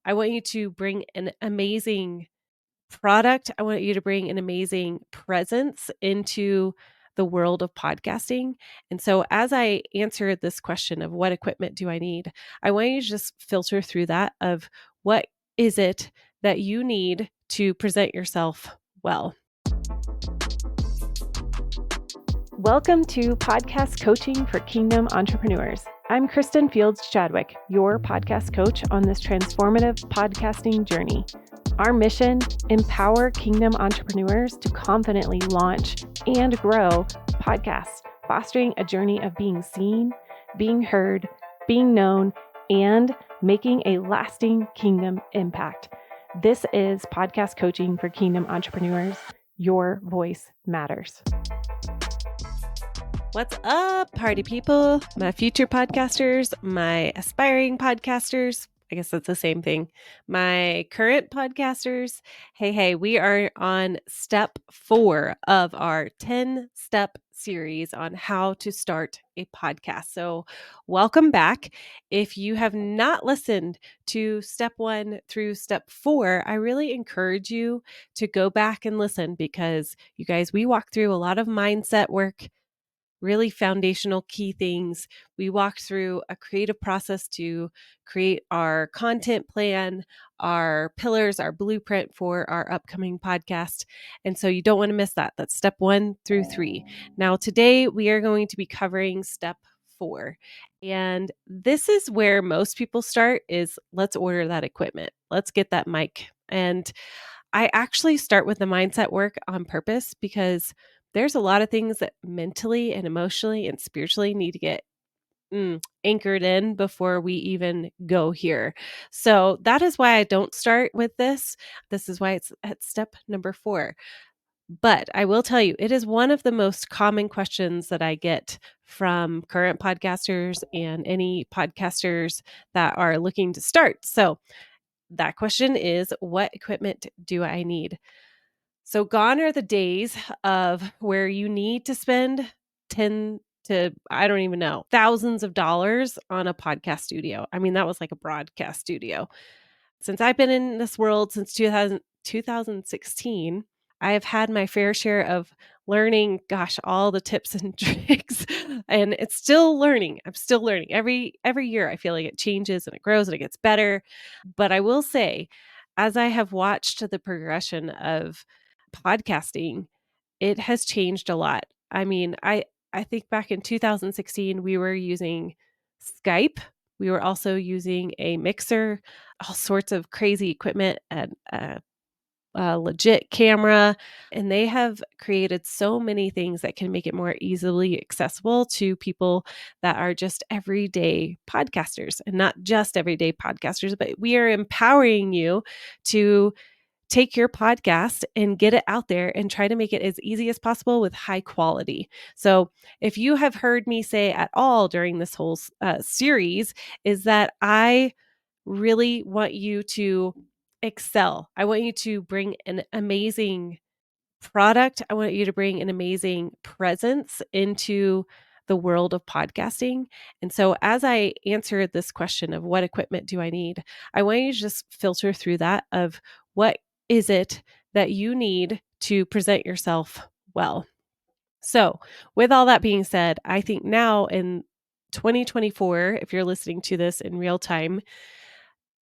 I want you to bring an amazing product. I want you to bring an amazing presence into the world of podcasting. And so, as I answer this question of what equipment do I need, I want you to just filter through that of what is it that you need to present yourself well. Welcome to Podcast Coaching for Kingdom Entrepreneurs. I'm Kristin Fields Chadwick, your podcast coach on this transformative podcasting journey. Our mission: empower Kingdom entrepreneurs to confidently launch and grow podcasts, fostering a journey of being seen, being heard, being known, and making a lasting Kingdom impact. This is Podcast Coaching for Kingdom Entrepreneurs. Your voice matters. What's up, party people? My future podcasters, my aspiring podcasters. I guess that's the same thing. My current podcasters. Hey, we are on step 4 of our 10-step series on how to start a podcast. So welcome back. If you have not listened to step 1 through step 4, I really encourage you to go back and listen because you guys, we walk through a lot of mindset work, really foundational key things. We walked through a creative process to create our content plan, our pillars, our blueprint for our upcoming podcast. And so you don't want to miss that. That's step 1 through 3. Now, today we are going to be covering step 4. And this is where most people start is let's order that equipment. Let's get that mic. And I actually start with the mindset work on purpose because there's a lot of things that mentally and emotionally and spiritually need to get anchored in before we even go here. So that is why I don't start with this. This is why it's at step number 4. But I will tell you, it is one of the most common questions that I get from current podcasters and any podcasters that are looking to start. So that question is, what equipment do I need? So gone are the days of where you need to spend 10 to, I don't even know, thousands of dollars on a podcast studio. I mean, that was like a broadcast studio. Since I've been in this world since 2016, I have had my fair share of learning, all the tips and tricks, and it's still learning. I'm still learning. Every year I feel like it changes and it grows and it gets better. But I will say, as I have watched the progression of podcasting, it has changed a lot. I mean, I think back in 2016, we were using Skype. We were also using a mixer, all sorts of crazy equipment, and a legit camera. And they have created so many things that can make it more easily accessible to people that are just everyday podcasters, and not just everyday podcasters, but we are empowering you to take your podcast and get it out there and try to make it as easy as possible with high quality. So if you have heard me say at all during this whole series, is that I really want you to excel. I want you to bring an amazing product. I want you to bring an amazing presence into the world of podcasting. And so as I answer this question of what equipment do I need, I want you to just filter through that of what is it that you need to present yourself well. So with all that being said, I think now in 2024, if you're listening to this in real time,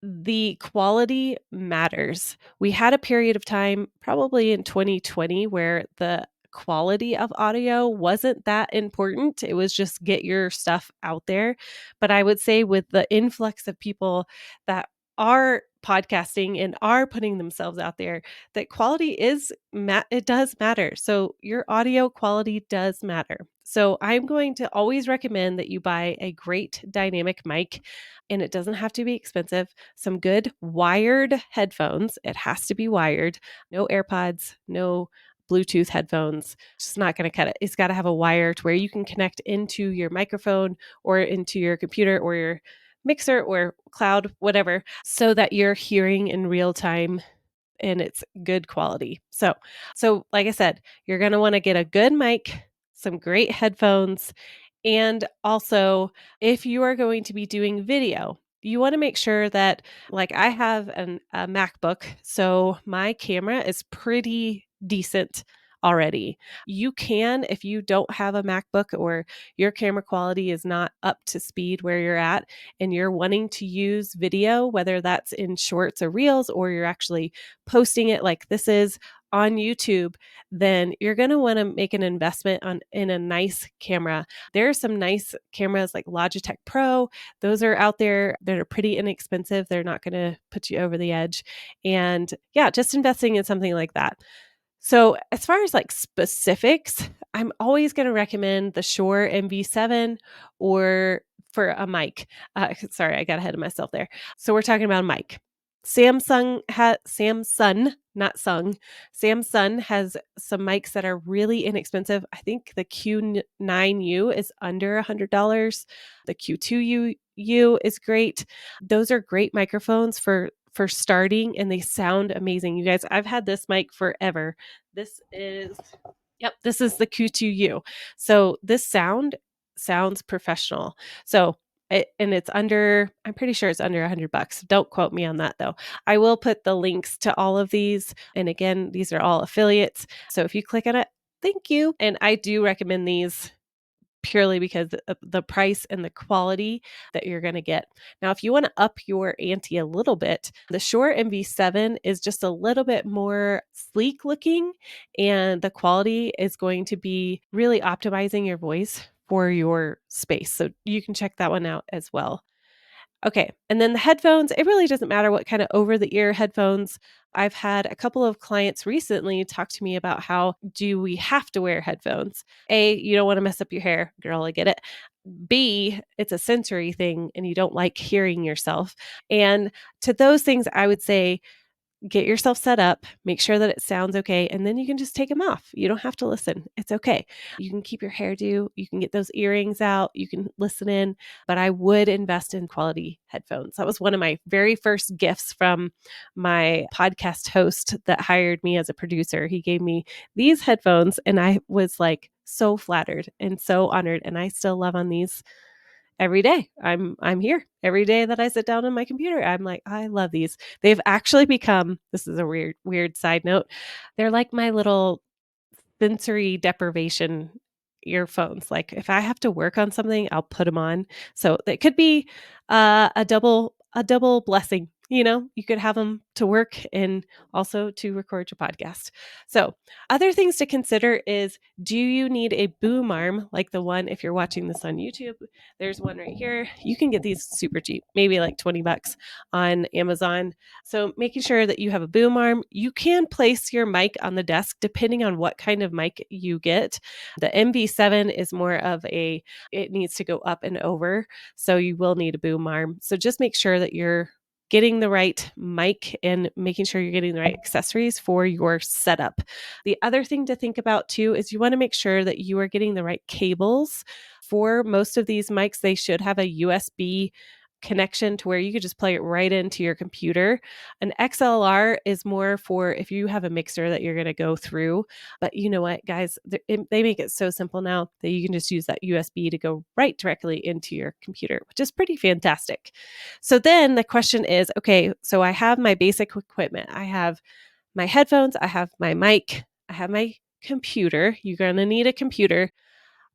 the quality matters. We had a period of time, probably in 2020, where the quality of audio wasn't that important. It was just get your stuff out there. But I would say with the influx of people that are podcasting and are putting themselves out there, that quality it does matter. So your audio quality does matter. So I'm going to always recommend that you buy a great dynamic mic, and it doesn't have to be expensive. Some good wired headphones. It has to be wired. No AirPods, no Bluetooth headphones. It's just not going to cut it. It's got to have a wire to where you can connect into your microphone or into your computer or your mixer or cloud, whatever, so that you're hearing in real time and it's good quality. So like I said, you're going to want to get a good mic, some great headphones, and also if you are going to be doing video, You want to make sure that, like, I have a MacBook, so my camera is pretty decent already. You can, if you don't have a MacBook or your camera quality is not up to speed where you're at, and you're wanting to use video, whether that's in shorts or reels, or you're actually posting it like this is on YouTube, then you're going to want to make an investment in a nice camera. There are some nice cameras like Logitech Pro. Those are out there that are pretty inexpensive. They're not going to put you over the edge. And yeah, just investing in something like that. So, as far as like specifics, I'm always going to recommend the Shure MV7 or for a mic. Sorry, I got ahead of myself there. So, we're talking about a mic. Samsung, not sung. Samsung has some mics that are really inexpensive. I think the Q9U is under $100. The Q2U is great. Those are great microphones for starting, and they sound amazing. You guys, I've had this mic forever. This is this is the Q2U. So this sounds professional. So and it's under, I'm pretty sure it's under $100. Don't quote me on that though. I will put the links to all of these. And again, these are all affiliates. So if you click on it, thank you. And I do recommend these purely because of the price and the quality that you're going to get. Now, if you want to up your ante a little bit, the Shure MV7 is just a little bit more sleek looking, and the quality is going to be really optimizing your voice for your space. So you can check that one out as well. Okay. And then the headphones, it really doesn't matter what kind of over the ear headphones. I've had a couple of clients recently talk to me about how do we have to wear headphones? A, you don't want to mess up your hair. Girl, I get it. B, it's a sensory thing and you don't like hearing yourself. And to those things, I would say, get yourself set up, make sure that it sounds okay, and then you can just take them off. You don't have to listen. It's okay. You can keep your hairdo, you can get those earrings out, you can listen in, but I would invest in quality headphones. That was one of my very first gifts from my podcast host that hired me as a producer. He gave me these headphones and I was like so flattered and so honored, and I still love on these every day. I'm here every day that I sit down on my computer. I'm like, I love these. They've actually become, this is a weird side note. They're like my little sensory deprivation earphones. Like if I have to work on something, I'll put them on. So it could be a double blessing. You know, you could have them to work and also to record your podcast. So other things to consider is, do you need a boom arm like the one, if you're watching this on YouTube, there's one right here. You can get these super cheap, maybe like $20 on Amazon. So making sure that you have a boom arm. You can place your mic on the desk depending on what kind of mic you get. The MV7 is more of it needs to go up and over. So you will need a boom arm. So just make sure that you're getting the right mic and making sure you're getting the right accessories for your setup. The other thing to think about too is you want to make sure that you are getting the right cables. For most of these mics, they should have a USB connection to where you could just plug it right into your computer. An XLR is more for if you have a mixer that you're going to go through. But you know what, guys, they make it so simple now that you can just use that USB to go right directly into your computer, which is pretty fantastic. So then the question is, okay, so I have my basic equipment. I have my headphones, I have my mic, I have my computer. You're going to need a computer.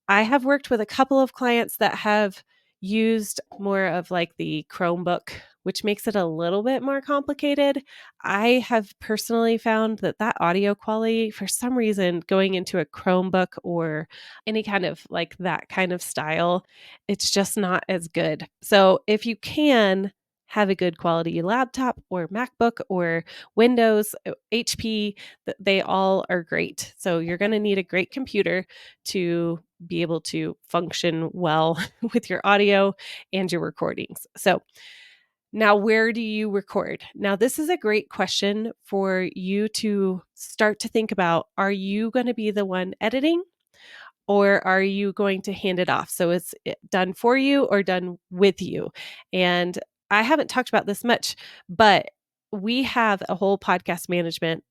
I have worked with a couple of clients that have used more of like the Chromebook, which makes it a little bit more complicated. I have personally found that audio quality, for some reason, going into a Chromebook or any kind of like that kind of style, it's just not as good. So if you can have a good quality laptop or MacBook or Windows, HP, they all are great. So you're going to need a great computer to be able to function well with your audio and your recordings. So now, where do you record? Now, this is a great question for you to start to think about. Are you going to be the one editing, or are you going to hand it off? So it's done for you or done with you. And I haven't talked about this much, but we have a whole podcast management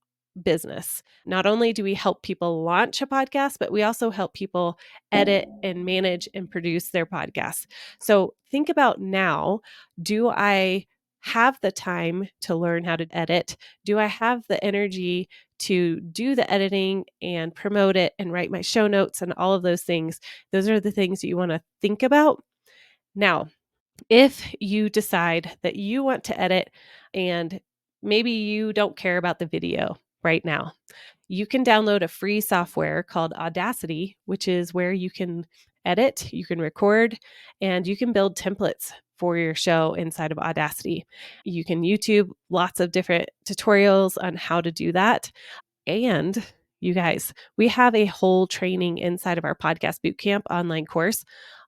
business. Not only do we help people launch a podcast, but we also help people edit and manage and produce their podcasts. So think about now, do I have the time to learn how to edit? Do I have the energy to do the editing and promote it and write my show notes and all of those things? Those are the things that you want to think about. Now, if you decide that you want to edit and maybe you don't care about the video right now, you can download a free software called Audacity, which is where you can edit, you can record, and you can build templates for your show inside of Audacity. You can YouTube lots of different tutorials on how to do that. And you guys, we have a whole training inside of our podcast bootcamp online course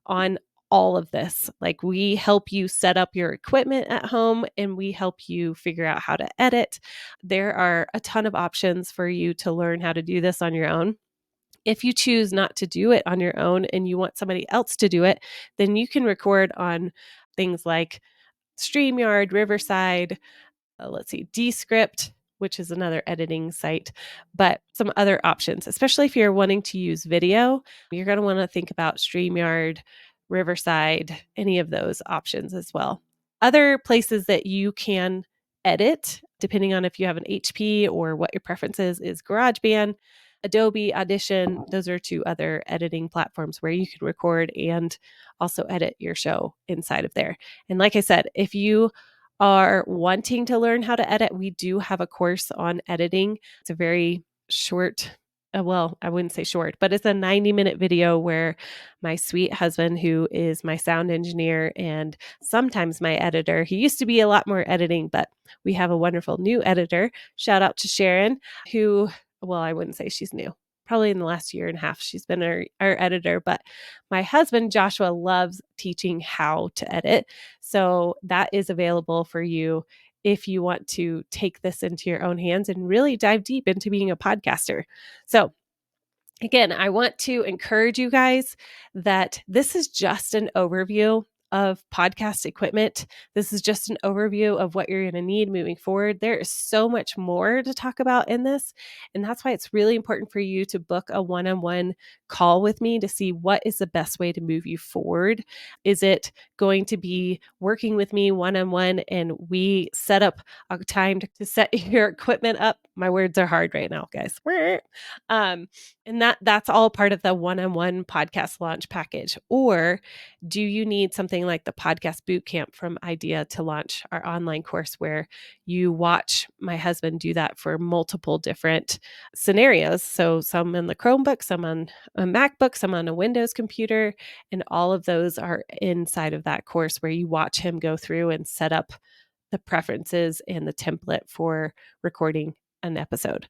on all of this. Like, we help you set up your equipment at home and we help you figure out how to edit. There are a ton of options for you to learn how to do this on your own. If you choose not to do it on your own and you want somebody else to do it, then you can record on things like StreamYard, Riverside, Descript, which is another editing site, but some other options, especially if you're wanting to use video, you're going to want to think about StreamYard, Riverside, any of those options as well. Other places that you can edit, depending on if you have an HP or what your preference is GarageBand, Adobe Audition. Those are two other editing platforms where you can record and also edit your show inside of there. And like I said, if you are wanting to learn how to edit, we do have a course on editing. It's a very short, well, I wouldn't say short, but it's a 90-minute video where my sweet husband, who is my sound engineer and sometimes my editor, he used to be a lot more editing, but we have a wonderful new editor. Shout out to Sharon, who, well, I wouldn't say she's new. Probably in the last year and a half, she's been our editor. But my husband, Joshua, loves teaching how to edit. So that is available for you if you want to take this into your own hands and really dive deep into being a podcaster. So again, I want to encourage you guys that this is just an overview of podcast equipment. This is just an overview of what you're going to need moving forward. There is so much more to talk about in this. And that's why it's really important for you to book a one-on-one call with me to see what is the best way to move you forward. Is it going to be working with me one-on-one and we set up a time to set your equipment up? My words are hard right now, guys. And that's all part of the one-on-one podcast launch package. Or do you need something like the podcast bootcamp from idea to launch, our online course where you watch my husband do that for multiple different scenarios? So some in the Chromebook, some on a MacBook, some on a Windows computer, and all of those are inside of that course where you watch him go through and set up the preferences and the template for recording an episode.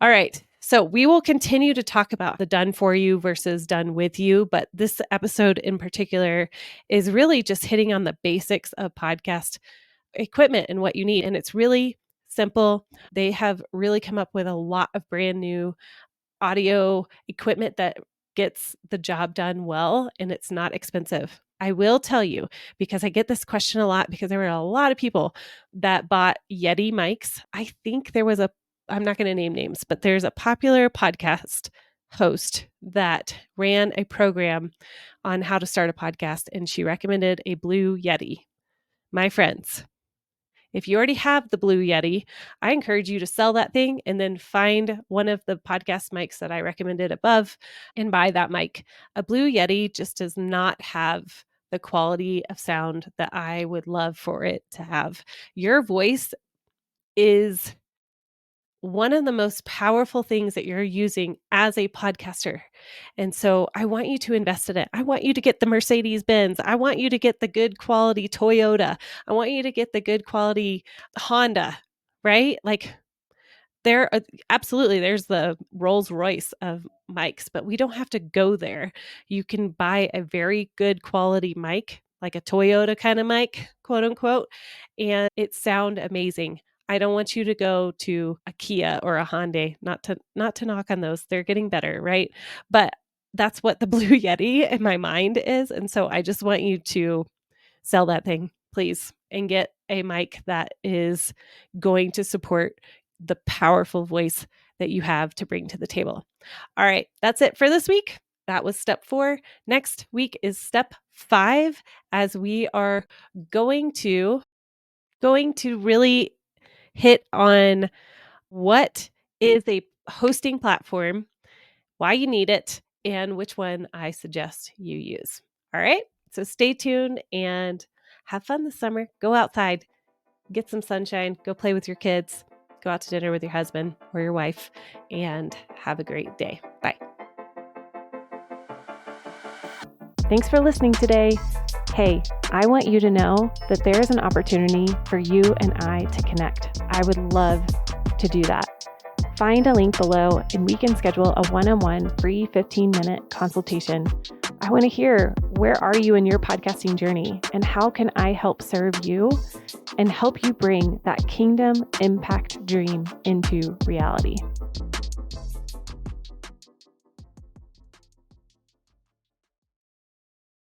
All right. So we will continue to talk about the done for you versus done with you, but this episode in particular is really just hitting on the basics of podcast equipment and what you need. And it's really simple. They have really come up with a lot of brand new audio equipment that gets the job done well, and it's not expensive. I will tell you, because I get this question a lot, because there were a lot of people that bought Yeti mics. I think I'm not going to name names, but there's a popular podcast host that ran a program on how to start a podcast, and she recommended a Blue Yeti. My friends, if you already have the Blue Yeti, I encourage you to sell that thing and then find one of the podcast mics that I recommended above and buy that mic. A Blue Yeti just does not have the quality of sound that I would love for it to have. Your voice is one of the most powerful things that you're using as a podcaster. And so I want you to invest in it. I want you to get the Mercedes-Benz. I want you to get the good quality Toyota. I want you to get the good quality Honda, right? Like, absolutely, there's the Rolls Royce of mics, but we don't have to go there. You can buy a very good quality mic, like a Toyota kind of mic, quote unquote, and it sound amazing. I don't want you to go to a Kia or a Hyundai, not to knock on those. They're getting better, right? But that's what the Blue Yeti in my mind is. And so I just want you to sell that thing, please, and get a mic that is going to support the powerful voice that you have to bring to the table. All right, that's it for this week. That was step 4. Next week is step 5, as we are going to really hit on what is a hosting platform, why you need it, and which one I suggest you use. All right, so stay tuned and have fun this summer. Go outside, get some sunshine, go play with your kids, go out to dinner with your husband or your wife, and have a great day. Bye. Thanks for listening today. Hey, I want you to know that there is an opportunity for you and I to connect. I would love to do that. Find a link below and we can schedule a one-on-one free 15-minute consultation. I want to hear, where are you in your podcasting journey and how can I help serve you and help you bring that kingdom impact dream into reality?